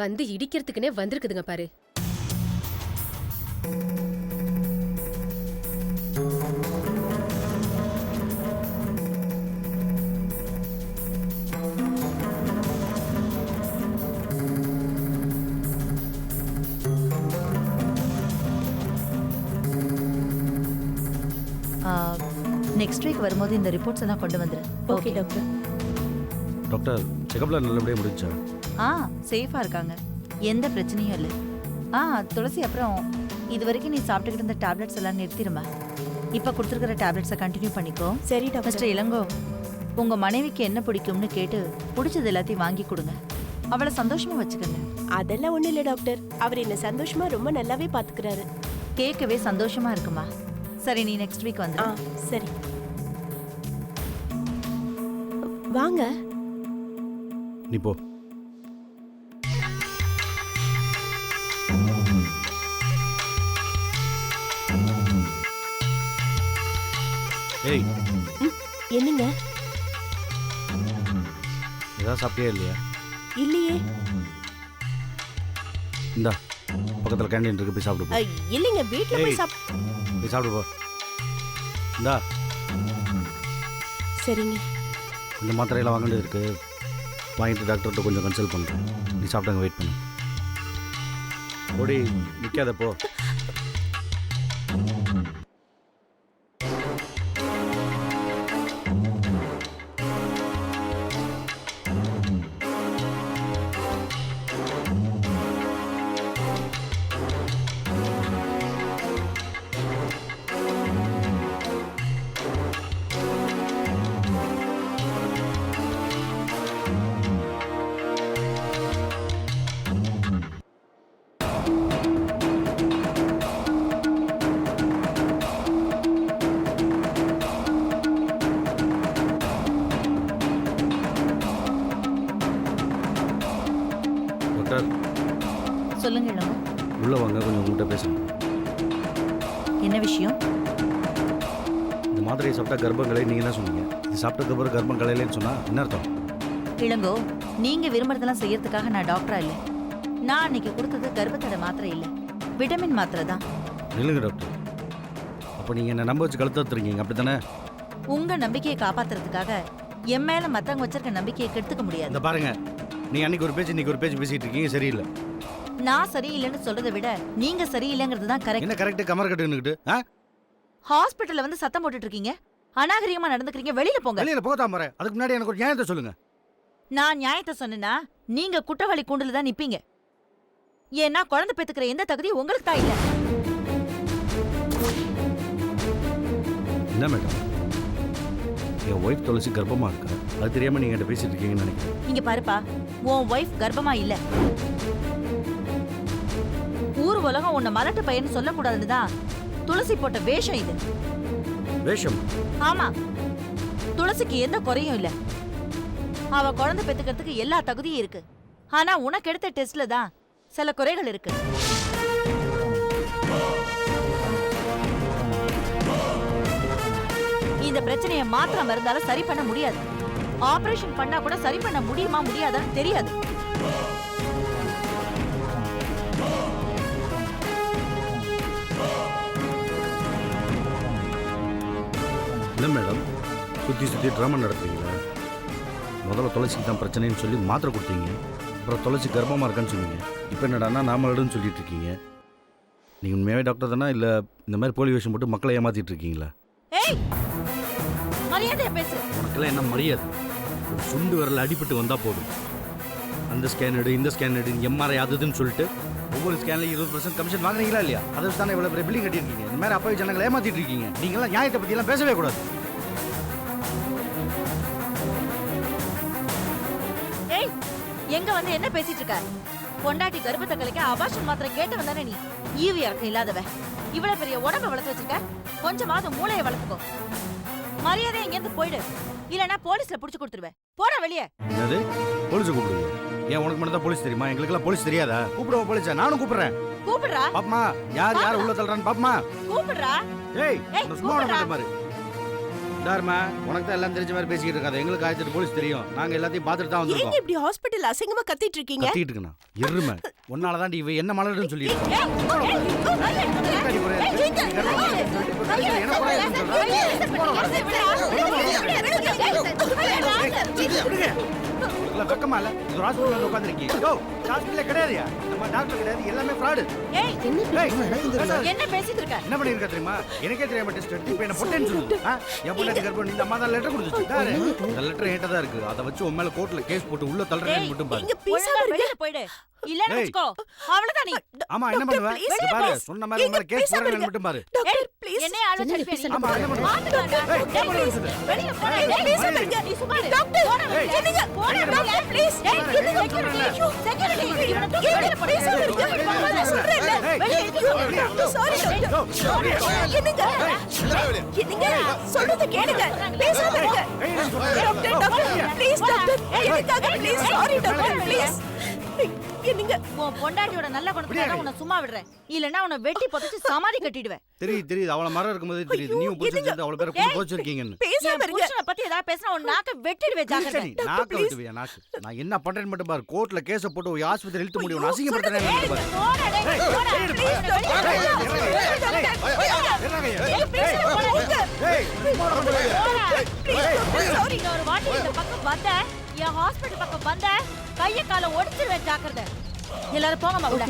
வந்து இடிக்கிறதுக்குனே வந்திருக்குதுங்க பாரு. Next week வரும்போது இந்த ரிப்போர்ட்ஸ் எல்லாம் கொண்டு வந்துரு. Okay doctor. டாக்டர் செக்கப்ல நல்லபடியாக முடிஞ்சா? சேஃபா இருக்காங்க, எந்த பிரச்சனையும் இல்லை. துளசி, அப்புறம் இது வரைக்கும் நீ சாப்பிட்டுக்கிட்டு இருந்த டேப்லெட்ஸ் எல்லாம் நிறுத்திடுமா. இப்போ கொடுத்துருக்கிற டேப்லெட்ஸை கண்டினியூ பண்ணிக்கோ. சரி டாக்டர். மிஸ்டர் இளங்கோ, உங்க மனைவிக்கு என்ன பிடிக்கும்னு கேட்டு பிடிச்சது எல்லாத்தையும் வாங்கி கொடுங்க. அவளை சந்தோஷமா வச்சுக்கோங்க. அதெல்லாம் ஒண்ணும் இல்லை டாக்டர், அவர் என்ன சந்தோஷமா ரொம்ப நல்லாவே பாத்துக்கிறாரு. கேட்கவே சந்தோஷமா இருக்குமா. சரி, நீ நெக்ஸ்ட் வீக் வந்து. சரி வாங்க. நீ போ. ஏய், என்னங்க? ஏதாவது சாப்பிட்டியா இல்லையா? இல்லையே. இந்தா பக்கத்தில் கேண்டீன் இருக்கு, போய் சாப்பிடு போ. இல்லைங்க, வீட்டில் போய் போய் சாப்பிடு போ. இந்தா. சரிங்க. இந்த மாத்திரையெல்லாம் வாங்க வேண்டியது இருக்கு, வாங்கிட்டு டாக்டர்கிட்ட கொஞ்சம் கன்சல்ட் பண்ணுறேன். நீ சாப்பிட்டாங்க, வெயிட் பண்ணு. ஓடி நிற்காத போ. சொல்லுங்க இளங்கோ. உள்ள வாங்க, கொஞ்சம் உங்கள்கிட்ட பேசணும். என்ன விஷயம்? இந்த மாத்திரையை சாப்பிட்டா கர்ப்பம் கலை, நீங்க என்ன சொன்னீங்க? இது சாப்பிட்டதுக்கு அப்புறம் கர்ப்பம் கலையிலேன்னு சொன்னா என்ன அர்த்தம்? இளங்கோ, நீங்க விரும்புறதெல்லாம் செய்யறதுக்காக நான் டாக்டரா இல்லை. நான் அன்னைக்கு கொடுத்தது கர்ப்பத்தடை மாத்திரை இல்லை, விட்டமின் மாத்திரை தான். இல்லைங்க டாக்டர், அப்போ நீங்க என்ன நம்ப வச்சு கழுத்துறீங்க, அப்படித்தானே? உங்க நம்பிக்கையை காப்பாத்துறதுக்காக என் மேல மத்தவங்க வச்சிருக்க நம்பிக்கையை கெடுத்துக்க முடியாது. இந்த பாருங்க, நீ அன்னைக்கு ஒரு பேச்சு இன்னைக்கு ஒரு பேச்சு பேசிட்டு இருக்கீங்க, சரியில்லை. நான் சரியில்லைன்னு சொல்றதை விட நீங்க சரியில்லைங்கிறது தான் கரெக்ட். என்ன கரெக்ட்? கமர் கட்டுக்கிட்டு ஹாஸ்பிட்டல்ல வந்து சத்தம் போட்டுட்டு இருக்கீங்க, அநாகரிகமா நடந்துக்கிறீங்க. வெளியில போங்க. வெளியில போகாம போறேன். அதுக்கு முன்னாடி எனக்கு ஒரு நியாயத்தை சொல்லுங்க. நான் நியாயத்தை சொன்னா நீங்க குற்றவாளி கூண்டுல தான் நிப்பீங்க. ஏன்னா குழந்தை பெத்துக்கிற எந்த தகுதியும் உங்களுக்கு தான் இல்ல. என்ன மேடம், என் ஒய்ஃப் துளசி கர்ப்பமா இருக்கா, அது தெரியாம நீங்க என்கிட்ட பேசிட்டு இருக்கீங்கன்னு நினைக்கிறேன். இங்க பாருப்பா, உன் ஒய்ஃப் கர்ப்பமா இல்ல. ஊர் உலகம் உன்னை மலட்டு பையன்னு சொல்லக்கூடாதுன்னு தான் துளசி போட்ட வேஷம் இது. வேஷம்? ஆமா, துளசிக்கு எந்த குறையும் இல்ல. அவ குழந்தை பெத்துக்கிறதுக்கு எல்லா தகுதியும் இருக்கு. ஆனா உனக்கு எடுத்த டெஸ்ட்ல தான் சில குறைகள் இருக்கு. இந்த பிரச்சனையை மாத்திரை மருந்தால சரி பண்ண முடியாது. ஆபரேஷன் பண்ணா கூட சரி பண்ண முடியுமா முடியாதான்னு தெரியாது. இல்லை மேடம், சுற்றி சுற்றி ட்ராமா நடத்துறீங்களா? முதல்ல துளசிக்கு தான் பிரச்சனைன்னு சொல்லி மாத்திரை கொடுத்தீங்க, அப்புறம் துளசி கர்ப்பமாக இருக்கான்னு சொன்னீங்க. இப்போ என்னடானா நாமளுன்னு சொல்லிட்டு இருக்கீங்க. நீங்கள் உண்மையாகவே டாக்டர் தானே, இல்லை இந்த மாதிரி போலி வேஷம் போட்டு மக்களை ஏமாற்றிட்டு இருக்கீங்களா? மக்களே என்ன மரியாதை? ஒரு சுண்டு விரல் அடிபட்டு வந்தால் போதும், அந்த ஸ்கேன் எடு, இந்த ஸ்கேன் எடு, எம்ஆர்ஐ அதுன்னு சொல்லிட்டு ஒவ்வொரு ஸ்கேன்ல 20% கமிஷன் வாங்குறீங்களா இல்லையா? அதை வச்சு தானே இவ்வளவு பெரிய பில்லிங் கட்டியிருக்கீங்க. இந்த மாதிரி அப்பவே ஜனங்களை ஏமாத்திட்டு இருக்கீங்க. நீங்களாம் நியாயத்தை பத்தி எல்லாம் பேசவே கூடாது. ஏய் எங்க வந்து என்ன பேசிட்டு இருக்க? பொண்டாட்டி கர்ப்பத்தை கலைக்க அபாஷன் மாத்திரை கேட்டவன் தானே நீ? ஈவு இறக்கம் இல்லாதவ. இவ்வளவு பெரிய உடம்ப வளர்த்து வச்சிருக்க, கொஞ்சமாவது மூளையை வளர்த்துக்கோ. மரியாதை எங்கேருந்து போயிடு, இல்லனா போலீஸ்ல புடிச்சு கொடுத்துருவேன். போடா வெளியே. என்னது போலீஸை கூப்பிடுங்க? ஏன் உனக்கு மட்டும் தான் போலீஸ் தெரியுமா? எங்களுக்கெல்லாம் போலீஸ் தெரியாதா? கூப்பிடுவோம் போலீஸா? நானும் கூப்பிடுறேன். கூப்பிடுறா பாப்பமா யார் யார் உள்ள தள்ளுறான்னு பாப்பமா. கூப்பிடுறா. ஏய் ஏய், சும்மா விட கூப்பிடுறா. மாட்டேன் பாரு. தார்மா உனக்கு தான் எல்லாம் தெரிஞ்ச மாதிரி பேசிக்கிட்டு இருக்காது. எங்களுக்கு 1008 போலீஸ் தெரியும். நாங்க எல்லாத்தையும் பார்த்துட்டு தான் ஏங்க வந்திருக்கோம். இப்படி ஹாஸ்பிடல் அசிங்கமா கத்திட்டு இருக்கீங்க? கத்திட்டு இருக்கேன். எருமை உன்னால தான் இவ என்ன மலருன்னு சொல்லிட்டு இருக்கோம். ஏய், ஏய், வெக்கமா இல்ல? இது ஒரு ஹாஸ்பிட்டல் வந்து உட்காந்துருக்கீங்க. ஹாஸ்பிட்டலே கிடையாதுயா. நம்ம டாக்டர் கிடையாது. எல்லாமே ஃப்ராடு. ஏய், என்ன பேசிட்டு இருக்க? என்ன பண்ணிருக்க தெரியுமா? எனக்கே தெரியாம டெஸ்ட் எடுத்து இப்ப என்ன பொட்டேன்னு சொல்லுது. என் பொண்டாட்டி கர்ப்பம் இந்த அம்மா தான் லெட்டர் கொடுத்துச்சு. தாரு இந்த லெட்டர் என்கிட்ட தான் இருக்கு. அதை வச்சு உன் மேல கோர்ட்ல கேஸ் போட்டு உள்ள தள்ளுறேன்னு மட்டும் பாரு. இங்க பீஸா ஒழுங்கா இருக்கு. வெளியில போயிடு. இல்லன்னு ஏய். வெச்சுக்கோ. அவ்வளவுதான் நீ. ஆமா என்ன பண்ணுவ? please, இங்க பாரு please. சொன்ன மாதிரி உன் மேல கேஸ் பேசாம போடுறேன்னு இருங்க. மட்டும் பாரு. Doctor please. என்னைய ஆள என்னடி சப்பி பேசுற? ஆமா என்ன பண்ணுவ? மாட்டுடா. ஏய், என்ன பண்ணுவ சொல்லுது? வெளியில போடா. ஏய், ஏய், பேசாம இருங்க. நீ சும்மா இரு. டாக்டர் போடா வெளியில. என்னங்க? போடா வெளியில. ப்ளீஸ். ஏய், என்னங்க? செக்யூரிட்டி. ஐயோ, செக்யூரிட்டி. இவனை தூக்கி வெளியில போடு. பேசாம இருங்க. நான் சொல்றேன்ல. ஏய், வெளியில இருக்கு. Doctor sorry doctor. என்னங்க? என்னங்க? சொல்றத கேளுங்க. பேசாம இருங்க. Doctor doctor please doctor. எனக்காக ப்ளீஸ் சாரி டாக்டர் ப்ளீஸ். என்னங்க? உன் பொண்டாட்டியோட நல்ல குணத்துக்காக உன்னை சும்மா விடுறேன். இல்லன்னா உன்னை வெட்டி பொத்திச்சு சமாதி கட்டிடுவேன். தெரியுது அவள மரம் இருக்கும்போது தெரியுது. நீ உன் புருஷன் சேர்ந்து அவள பேரை கொண்டு போச்சிருக்கீங்கன்னு. பேசாம என் இருங்க. புருஷனை பத்தி ஏதாவது பேசினா உன் நாக்க வெட்டிடுவேன் ஜாக்கிரதை. நீ நாக்க விட்டுவியா நாக்கு? நான் என்ன பண்றேன்னு மட்டும் பாரு. கோர்ட்ல கேஸ போட்டு ஒரு ஆஸ்பத்திரி இழுத்து முடியும். நான் அசிங்கப்படுத்துறேன்னு மட்டும் பாரு. போடா டேய், போடா. Please doctor. சாரி ஒரு வாட்டி இந்த பக்கம் வந்த என் ஹாஸ்பிடல் பக்கம் வந்த கைய கால ஒடிச்சிருவேன் ஜாக்கிரதை. எல்லாரும் போங்கம்மா உள்ள.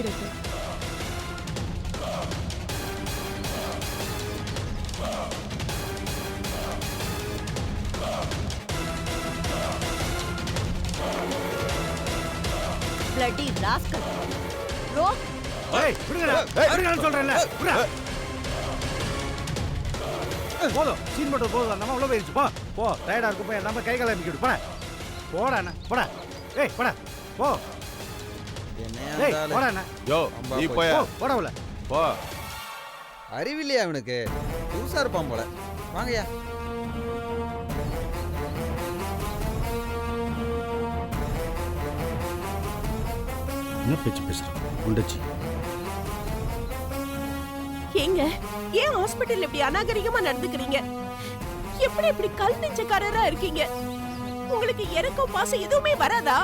Bloody rascal. ரோஸ் ஏய் விடுங்கடா. விடுங்கன்னு சொல்றேன்ல. விடுடா. போதும் சீன் போட்டு போதும். நம்ம உள்ள போயிருச்சு. போ போ டயர்டா இருக்கு. போய் நம்ம கை கால அமைக்கிட்டு போடா. போடா அண்ணா போடா. ஏய் போடா போ. ஏய் போடா அண்ணா. யோ நீ போய போ போடா உள்ள. போ. அறிவில்லையா அவனுக்கு? புதுசா இருப்பான் போல. வாங்கய்யா. என்ன பேச்சு பேசுற குண்டச்சி? ஏங்க ஏன் ஹாஸ்பிடல்ல இப்படி அநாகரிகமா நடந்துக்கிறீங்க? எப்படி இப்படி கல் நெஞ்சக்காரரா இருக்கீங்க? உங்களுக்கு இறக்கம் பாசம் எதுவுமே வராதா?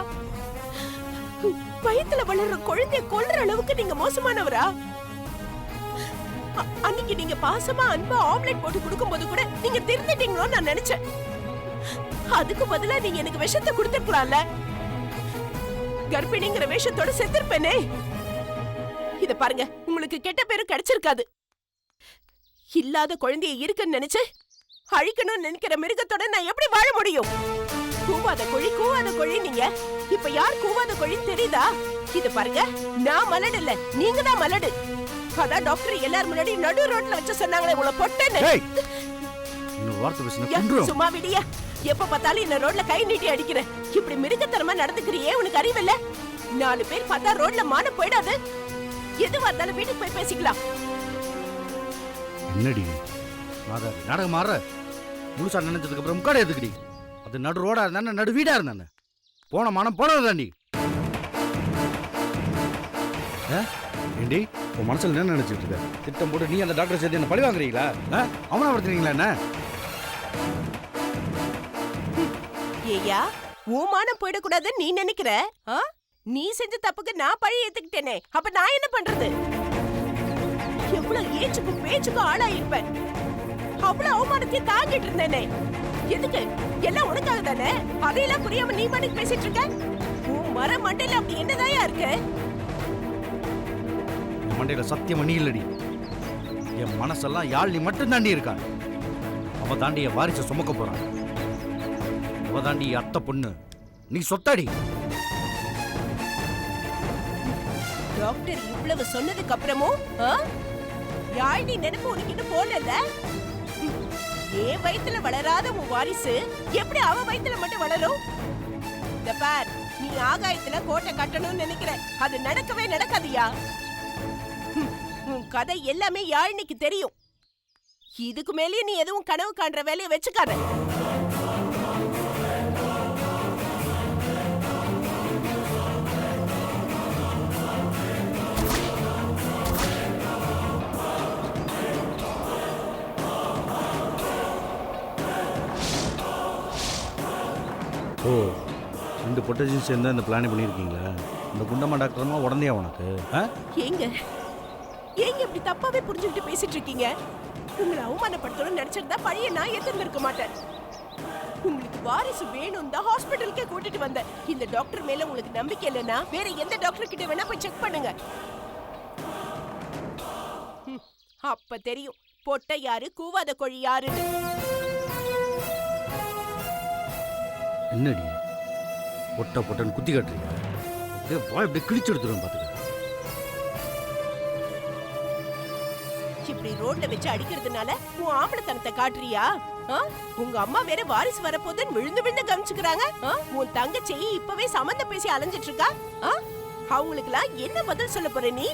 வயித்துல வளர்ற குழந்தைய கொல்ற அளவுக்கு நீங்க மோசமானவரா? அன்னைக்கு நீங்க பாசமா அன்பா ஆம்லெட் போட்டு கொடுக்கும்போது கூட நீங்க திருந்திட்டீங்களோன்னு நான் நினைச்சேன். அதுக்கு பதிலா நீங்க எனக்கு விஷத்தை கொடுத்திருக்கலாம்ல. கர்ப்பிணிங்கிற வேஷத்தோட செத்திருப்பேனே. இத பாருங்க, உங்களுக்கு கெட்ட பேரு கிடைச்சிருக்காது. இல்லாத குழந்தைய இருக்குன்னு நினைச்சு அழிக்கணும்னு நினைக்கிற மிருகத்தோட நான் எப்படி வாழ முடியும்? கூவாத கோழி நீங்க. இப்ப யார் கூவாத கோழின்னு தெரியுதா? இது பாருங்க, நான் மலடு இல்ல, நீங்க தான் மலடு. அதான் டாக்டர் எல்லாரும் முன்னாடி நடு ரோட்ல வச்சு சொன்னாங்களே உங்களை பொட்டன்னு. ஏய் இன்னொரு வார்த்தை பேசுனா கொன்றுவேன். சும்மா விடியா. எப்ப பார்த்தாலும் இந்த ரோட்ல கை நீட்டி அடிக்கிறேன். இப்படி மிருகத்தனமா நடந்துக்கிறியே, உனக்கு அறிவில்ல? 4 பேர் பார்த்தா ரோட்ல மானம் போயிடாது. எதுவா இருந்தாலும் வீட்டுக்கு போய் பேசிக்கலாம். என்னடி மாதாரி நாடகம் மாற முழுசா நினைச்சதுக்கு அப்புறம் முக்காடு எதுக்குடி? அது நடு ரோடா இருந்தானே நடு வீடா இருந்தானே போன மானம் போனதாண்டி. ஏண்டி உன் மனசுல என்ன நினைச்சிட்டு இருக்க? திட்டம் போட்டு நீ அந்த டாக்டர் சேர்த்து என்ன பழி வாங்குறீங்களா? அவமானப்படுத்துறீங்களா என்ன? ஏயா உன் மானம் போயிடக்கூடாதுன்னு நீ நினைக்கிற? நீ செஞ்ச தப்புக்கு நான் பழி ஏத்துக்கிட்டேனே, அப்ப நான் என்ன பண்றது? எவ்வளவு ஏச்சுக்கும் பேச்சுக்கும் ஆளாயிருப்பேன். அவ்வளவு அவமானத்தை தாங்கிட்டு இருந்தேனே. எதுக்கு? எல்லாம் உனக்காக தானே. அதையெல்லாம் புரியாம நீ மனுக்கு பேசிட்டு இருக்க. உன் மர மண்டையில அப்படி என்னதாயா இருக்கு? என் மண்டையில சத்தியம் நீ இல்லடி. என் மனசெல்லாம் யாழ் நீ மட்டும் தாண்டி இருக்கா. அவ தாண்டி என் வாரிசை சுமக்க போறான். அவ தாண்டி அத்தை பொண்ணு. நீ சொத்தாடி. டாக்டர் இவ்வளவு சொன்னதுக்கு அப்புறமும் யாழினி நினைப்பு உனக்கு இன்னும் போலல? என் வயித்துல வளராத உன் வாரிசு எப்படி அவ வயித்துல மட்டும் வளரும்? இந்த பார், நீ ஆகாயத்துல கோட்டை கட்டணும்னு நினைக்கிற, அது நடக்கவே நடக்காதியா. உன் கதை எல்லாமே யாழினிக்கு தெரியும். இதுக்கு மேலேயே நீ எதுவும் கனவு காண்ற வேலையை வச்சுக்காத. ஓ, 2 பொட்டேஜியும் சேர்ந்து அந்த பிளான் பண்ணியிருக்கீங்களா? இந்த குண்டம்மா டாக்டர்மா உடனே உனக்கு ஏங்க ஏங்க இப்படி தப்பாவே புரிஞ்சுக்கிட்டு பேசிட்டு இருக்கீங்க? உங்களை அவமானப்படுத்தணும்னு நினைச்சிருந்தா பழைய நான் ஏத்திருந்திருக்க மாட்டேன். உங்களுக்கு வாரிசு வேணும் தான் ஹாஸ்பிட்டலுக்கே கூட்டிட்டு வந்தேன். இந்த டாக்டர் மேல உங்களுக்கு நம்பிக்கை இல்லைன்னா வேற எந்த டாக்டர் கிட்ட வேணா போய் செக் பண்ணுங்க. அப்ப தெரியும் பொட்டை யாரு கூவாத கோழி யாருன்னு. என்னடி பொட்டன்னு குத்தி காட்டுறீங்க? அப்படியே வாய் அப்படியே கிழிச்சு எடுத்துருவேன் பார்த்துக்க. இப்படி ரோட்ல வச்சு அடிக்கிறதுனால உன் ஆம்பளத்தனத்தை காட்டுறியா? உங்க அம்மா வேற வாரிசு வரப்போதுன்னு விழுந்து விழுந்து கவனிச்சுக்கிறாங்க. உன் தங்கச்சி இப்பவே சம்மந்தம் பேசி அலைஞ்சிட்டு இருக்கா. அவங்களுக்குலாம் என்ன பதில் சொல்ல போற நீ?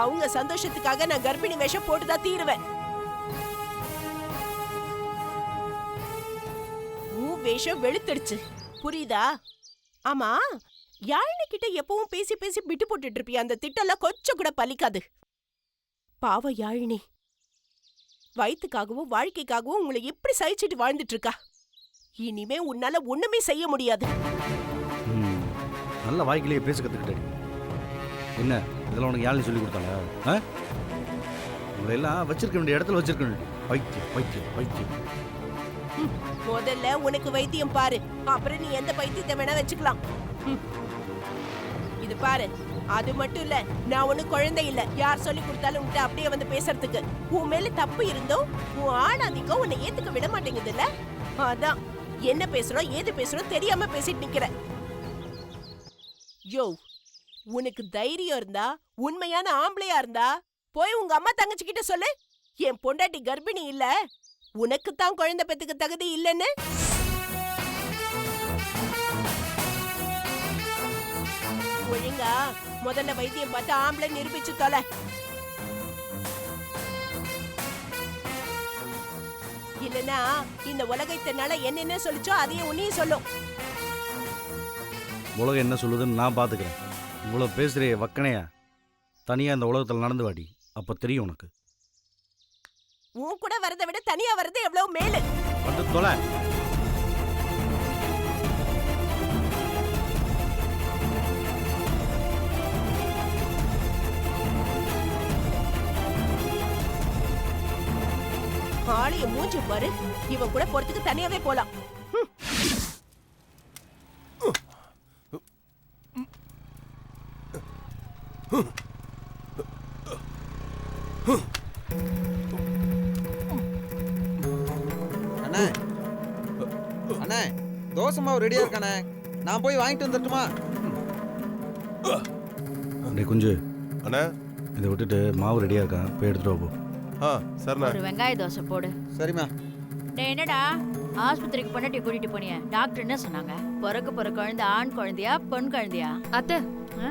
அவங்க சந்தோஷத்துக்காக நான் கர்ப்பிணி வேஷம் போட்டுதான் தீருவேன். வேஷம் வெளுத்துடுச்சு, புரியுதா? ஆமா, யாழினி கிட்ட எப்பவும் பேசி பேசி விட்டு போட்டுட்டு இருப்பியா? அந்த திட்டம்லாம் கொஞ்சம் கூட பலிக்காது. பாவ யாழினி வயிற்றுக்காகவும் வாழ்க்கைக்காகவும் உங்களை எப்படி சகிச்சிட்டு வாழ்ந்துட்டு இருக்கா. இனிமே உன்னால ஒண்ணுமே செய்ய முடியாது. நல்ல வாய்க்கிலேயே பேச கத்துக்கிட்டேன். என்ன இதெல்லாம் உனக்கு யாழினி சொல்லி கொடுத்தாங்க? உங்களை எல்லாம் வச்சிருக்க வேண்டிய இடத்துல வச்சிருக்க வேண்டிய வைத்தியம் வைத்தியம் வைத்தியம். முதல்ல உனக்கு வைத்தியம் பாரு, அப்புறம் நீ எந்த வைத்தியத்தை வேணா வச்சுக்கலாம். இது பாரு, அது மட்டும் இல்ல, நான் ஒண்ணு குழந்தை இல்ல யார் சொல்லி கொடுத்தாலும் உன்கிட்ட அப்படியே வந்து பேசுறதுக்கு. உன் மேல தப்பு இருந்தோம் உன் ஆணாதிக்கம் உன்னை ஏத்துக்க விட மாட்டேங்குது இல்ல? அதான் என்ன பேசுறோம் ஏது பேசுறோம் தெரியாம பேசிட்டு நிக்கிற. யோ, உனக்கு தைரியம் இருந்தா உண்மையான ஆம்பளையா இருந்தா போய் உங்க அம்மா தங்கச்சி கிட்ட சொல்லு, என் பொண்டாட்டி கர்ப்பிணி இல்ல, உனக்குத்தான் குழந்தை பெத்துக்க தகுதி இல்லைன்னு. ஒழுங்கா முதல்ல வைத்தியம் பார்த்து ஆம்பளை நிரூபிச்சு தொலை. இல்லனா இந்த உலகத்தினால என்னென்ன சொல்லிச்சோ அதையே உன்னையும் சொல்லும். உலகம் என்ன சொல்லுதுன்னு நான் பாத்துக்கிறேன். இவ்வளவு பேசுறிய வக்கனையா, தனியா இந்த உலகத்துல நடந்து வாடி, அப்ப தெரியும் உனக்கு. உன் கூட வரதை விட தனியா வரது எவ்வளவு மேலு. வந்து தொலை. ஆளைய மூஞ்சி பாரு, இவன் கூட போறதுக்கு தனியாவே போலாம். அண்ணே அண்ணே, தோசை மாவு ரெடியா இருக்கானே, நான் போய் வாங்கிட்டு வந்துட்டுமா? அப்படியே குஞ்சு அண்ணா, இதை விட்டுட்டு மாவு ரெடியா இருக்கான், போய் எடுத்துட்டு போ. சரிண்ணா. ஒரு வெங்காய தோசை போடு. சரிம்மா. டேய், என்னடா ஆஸ்பத்திரிக்கு பொண்டாட்டி கூட்டிட்டு போனிய? டாக்டர் என்ன சொன்னாங்க? பிறக்க குழந்தை ஆண் குழந்தையா பெண் குழந்தையா? அத்தை,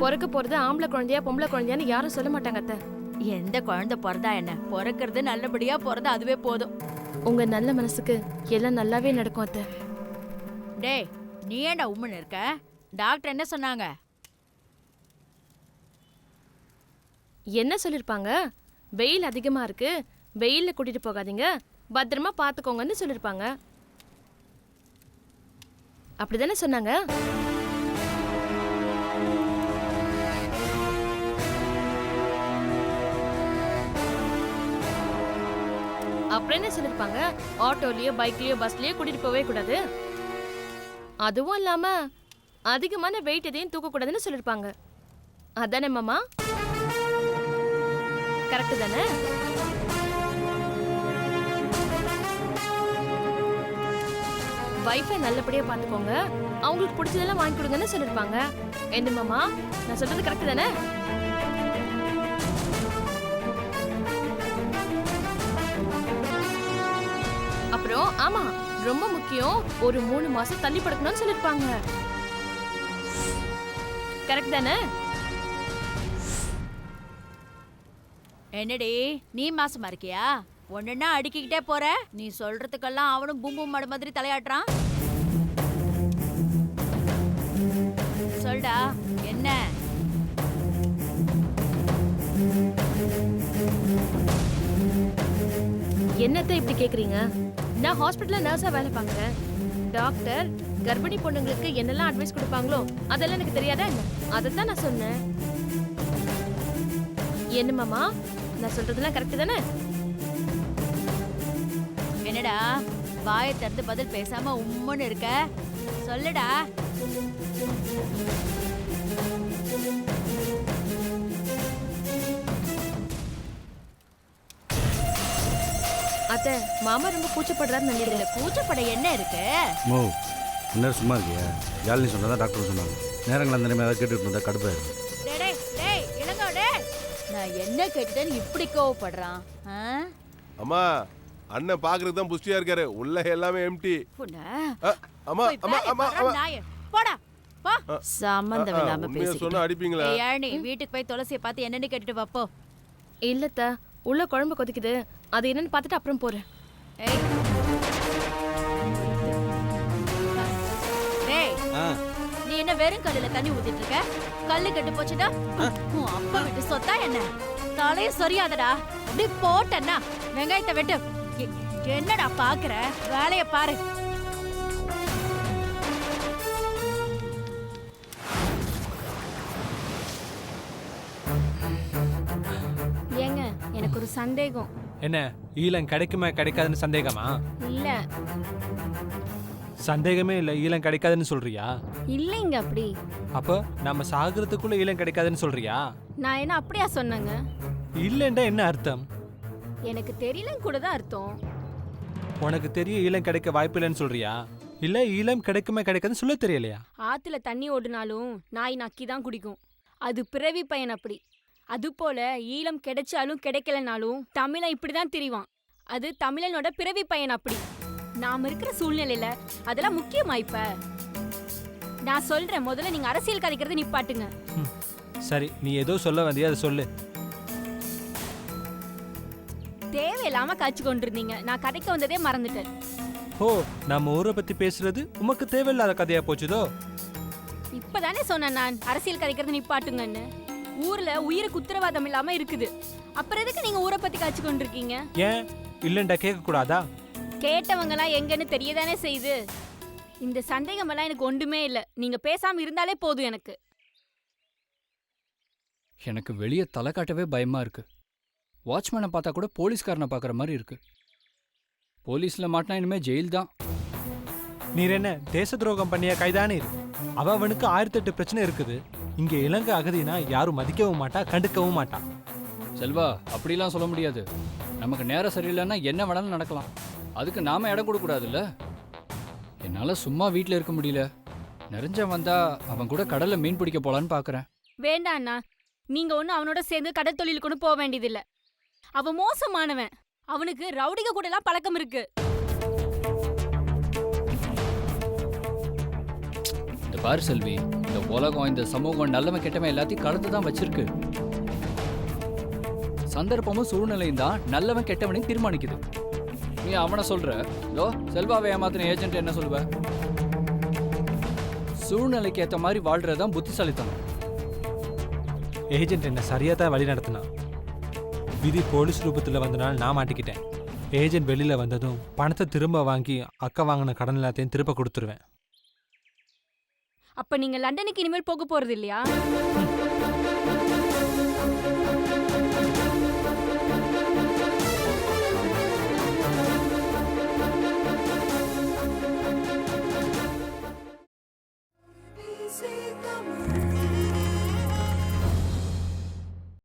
பிறக்க போறது ஆம்பளை குழந்தையா பொம்பளை குழந்தையான்னு யாரும் சொல்ல மாட்டாங்க அத்தை. எந்த குழந்தை பிறந்தா என்ன, பிறக்கிறது நல்லபடியா பிறந்தா அதுவே போதும். உங்க நல்ல மனசுக்கு எல்லாம் நல்லாவே நடக்கும் அத்தை. டேய், நீ ஏன்டா உம்முன்னு இருக்க? டாக்டர் என்ன சொன்னாங்க? என்ன சொல்லிருப்பாங்க? வெயில் அதிகமா இருக்கு, வெயில்ல கூட்டிட்டு போகாதீங்க, பத்திரமா பாத்துக்கோங்கன்னு சொல்லிருப்பாங்க. அப்படிதானே சொன்னாங்க? அப்புறம் என்ன சொல்லிருப்பாங்க? ஆட்டோலயோ பைக்லயோ பஸ்லயோ கூட்டிட்டு போவே கூடாது, அதுவும் இல்லாம அதிகமான வெயிட் எதையும் தூக்க கூடாதுன்னு சொல்லிருப்பாங்க. அதானே மாமா? கரெக்ட் தானே? வைஃபை நல்லபடியா பாத்துக்கோங்க, அவங்களுக்கு பிடிச்சதெல்லாம் வாங்கி கொடுங்கன்னு சொல்லிருப்பாங்க. என்ன மாமா, நான் சொல்றது கரெக்ட் தானே? அப்புறம் ஆமா, ரொம்ப முக்கியம், ஒரு 3 மாசம் தள்ளி படுக்கணும்னு சொல்லிருப்பாங்க. கரெக்ட் தானே? என்னடி நீ மாசமா இருக்கியா? ஒண்ணுன்னா அடிக்கிட்டே போற. நீ சொல்றதுக்கெல்லாம் அவனும் பூம்பூ மாடு மாதிரி தலையாட்டுறான். சொல்டா என்ன? என்னத்த இப்படி கேக்குறீங்க? நான் ஹாஸ்பிட்டல்ல நர்ஸா வேலை பார்க்கறேன். டாக்டர் கர்ப்பிணி பொண்ணுங்களுக்கு என்னெல்லாம் அட்வைஸ் கொடுப்பாங்களோ அதெல்லாம் எனக்கு தெரியாதா என்ன? அதைத்தான் நான் சொன்னேன். என்ன மாமா, நான் சொல்றதெல்லாம் கரெக்ட் தானே? என்னடா வாயை திறந்து பதில் பேசாம உம்முன்னு இருக்க? சொல்லுடா. அத்தை, மாமா ரொம்ப கூச்சப்படுறாருன்னு இதுல நினைக்கிறேன். கூச்சப்பட என்ன இருக்கு? ஓ இன்னும் சும்மா இருக்கியா? யாழினி சொன்னதான் டாக்டர் சொன்னாங்க. நேரங்கள் அந்த நேரம் ஏதாவது கேட்டுட்டு இருந்தா கடுப்பாயிரும். டேய் டேய் டேய் இளங்கோ டேய். நான் என்ன கேட்டுட்டேன்னு இப்படி கோவப்படுறான்? ஆ? அம்மா அண்ணன் பாக்குறது தான் புஷ்டியா இருக்காரு, உள்ள எல்லாமே எம்டி. புண்ணா. அம்மா போய் அம்மா வேலைய அம்மா பாருடா, அம்மா நாயே. போடா போ. சம்பந்தம் இல்லாம உண்மையா பேசிக்கிட்டு. சொன்னா அடிப்பீங்களா? ஏய் யாழினி, வீட்டுக்கு போய் துளசியை பார்த்து என்னன்னு கேட்டுட்டு வா போ. இல்லத்த, உள்ள குழம்பு கொதிக்குது, அது என்னன்னு பார்த்துட்டு அப்புறம் போறேன். ஏய் டேய், நீ என்ன வெறும் கல்லுல தண்ணி ஊத்திட்டு இருக்க? கல்லு கெட்டு போச்சுடா. உன் அப்பா விட்டு சொத்தா என்ன? தலைய சொரியாதடா. அப்படி போட்டேன்னா வெங்காயத்தை வெட்டு. என்னடா பாக்குற? வேலைய பாரு. ஏங்க, எனக்கு ஒரு சந்தேகம். என்ன ஈழம் கிடைக்குமா கிடைக்காதுன்னு சந்தேகமா? இல்ல சந்தேகமே இல்லை, ஈழம் கிடைக்காதுன்னு சொல்றியா? இல்லைங்க, அப்படி அப்போ நம்ம சாகிறதுக்குள்ள ஈழம் கிடைக்காதுன்னு சொல்றியா? நான் என்ன அப்படியா சொன்னேங்க? இல்லைண்டா என்ன அர்த்தம்? எனக்கு தெரியலன்னு கூட தான் அர்த்தம். உனக்கு தெரிய ஈழம் கிடைக்க வாய்ப்பு இல்லைன்னு சொல்றியா? இல்ல ஈழம் கிடைக்குமா கிடைக்காதுன்னு சொல்ல தெரியலையா? ஆத்துல தண்ணி ஓடுனாலும் நாய் நக்கி தான் குடிக்கும். அது பிறவி பயன் அப்படி. அது போல ஈழம் கிடைச்சாலும் கிடைக்கலனாலும் தமிழன் இப்படிதான் திரிவான். அது தமிழனோட பிறவி பயன் அப்படி. நாம இருக்கிற சூழ்நிலையில அதெல்லாம் முக்கியமா இப்ப? நான் சொல்றேன், முதல்ல நீங்க அரசியல் கதைக்கிறது நிப்பாட்டுங்க. சரி, நீ ஏதோ சொல்ல வந்தியா, அதை சொல்லு. தேவையில்லாம காய்ச்சி கொண்டிருந்தீங்க. நான் கதைக்க வந்ததே மறந்துட்டேன். ஓ, நம்ம ஊரை பத்தி பேசுறது உமக்கு தேவையில்லாத கதையா போச்சுதோ? இப்பதானே சொன்னேன் நான் அரசியல் கதைக்கிறது நிப்பாட்டுங்கன்னு. ஊர்ல உயிருக்கு உத்தரவாதம் இல்லாம இருக்குது. அப்புறம் எதுக்கு நீங்க ஊரை பத்தி காய்ச்சி கொண்டிருக்கீங்க? ஏன் இல்லைண்டா கேட்க கூடாதா? கேட்டவங்க எல்லாம் எங்கன்னு தெரியதானே செய்யுது. இந்த சந்தேகம் எல்லாம் எனக்கு ஒன்றுமே இல்ல. நீங்க பேசாம இருந்தாலே போதும் எனக்கு. எனக்கு வெளியே தலை காட்டவே பயமா இருக்கு. வாட்ச்மேனை பார்த்தா கூட போலீஸ்காரனை பார்க்குற மாதிரி இருக்கு. போலீஸில் மாட்டினா இனிமே ஜெயில் தான். நீர் என்ன தேச துரோகம் பண்ணிய கைதானீர்? அவனுக்கு 1008 பிரச்சனை இருக்குது. இங்க இலங்கை அகதினா யாரும் மதிக்கவும் மாட்டா, கண்டுக்கவும் மாட்டா. செல்வா, அப்படிலாம் சொல்ல முடியாது. நமக்கு நேரம் சரியில்லைன்னா என்ன வேணாலும் நடக்கலாம். அதுக்கு நாம இடம் கொடுக்கூடாதுல்ல. என்னால் சும்மா வீட்டில் இருக்க முடியல. நிறைஞ்ச வந்தா அவன் கூட கடல்ல மீன் பிடிக்க போலான்னு பார்க்குறேன். வேண்டாம் அண்ணா, நீங்க ஒன்னும் அவனோட சேர்ந்து கடல் தொழிலுக்கு ஒன்றும் போக வேண்டியதில்ல. அவன் மோசமானவன். அவனுக்கு ரவுடிக கூட எல்லாம் பழக்கம் இருக்கு. இந்த பாரு செல்வி, இந்த உலகம், இந்த சமூகம் நல்லவன் கெட்டவன் எல்லாத்தையும் கலந்து தான் வச்சிருக்கு. சந்தர்ப்பமும் சூழ்நிலையும் தான் நல்லவன் கெட்டவனையும் தீர்மானிக்குது. நீ அவனை சொல்ற, லோ செல்வாவை ஏமாத்தின ஏஜென்ட் என்ன சொல்லுவ? சூழ்நிலைக்கு ஏற்ற மாதிரி வாழ்றதுதான் புத்திசாலித்தனம். ஏஜென்ட் என்ன சரியா தான் வழி நடத்தினான். விதி போலீஸ் ரூபத்தில் வந்தனால நான் மாட்டிக்கிட்டேன். ஏஜென்ட் வெளியில வந்ததும் பணத்தை திரும்ப வாங்கி அக்கா வாங்கின கடன் எல்லாத்தையும் திரும்ப கொடுத்துருவேன். அப்ப நீங்க லண்டனுக்கு இனிமேல் போக போறது இல்லையா?